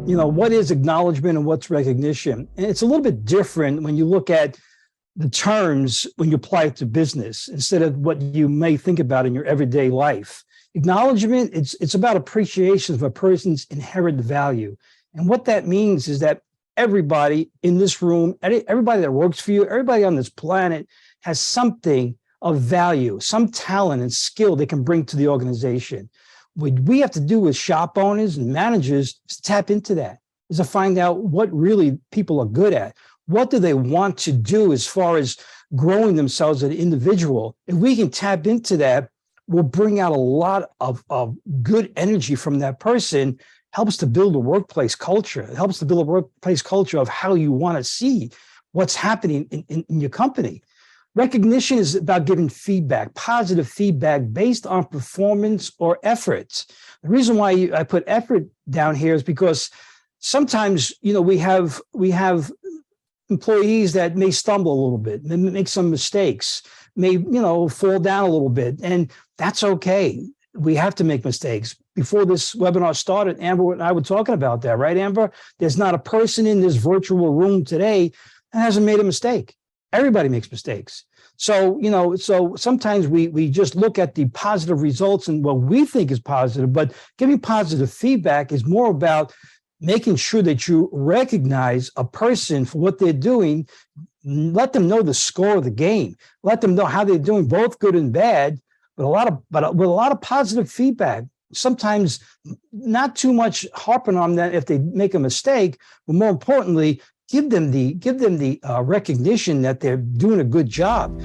What is acknowledgement and what's recognition? And it's a little bit different when you look at the terms when you apply it to business instead of what you may think about in your everyday life. Acknowledgement, it's about appreciation of a person's inherent value. And what that means is that everybody in this room, everybody that works for you, everybody on this planet has something of value, some talent and skill they can bring to the organization. What we have to do as shop owners and managers is tap into that, is to find out what really people are good at. What do they want to do as far as growing themselves as an individual? If we can tap into that, we'll bring out a lot of good energy from that person. Helps to build a workplace culture. It helps to build a workplace culture of how you want to see what's happening in your company. Recognition is about giving feedback, positive feedback based on performance or efforts. The reason why I put effort down here is because sometimes, we have employees that may stumble a little bit, may make some mistakes, may, fall down a little bit, and that's okay. We have to make mistakes. Before this webinar started, Amber and I were talking about that, right, Amber? There's not a person in this virtual room today that hasn't made a mistake. Everybody makes mistakes. So, so sometimes we just look at the positive results and what we think is positive, but giving positive feedback is more about making sure that you recognize a person for what they're doing, let them know the score of the game, let them know how they're doing, both good and bad, but with a lot of positive feedback. Sometimes not too much harping on them if they make a mistake, but more importantly, give them the recognition that they're doing a good job.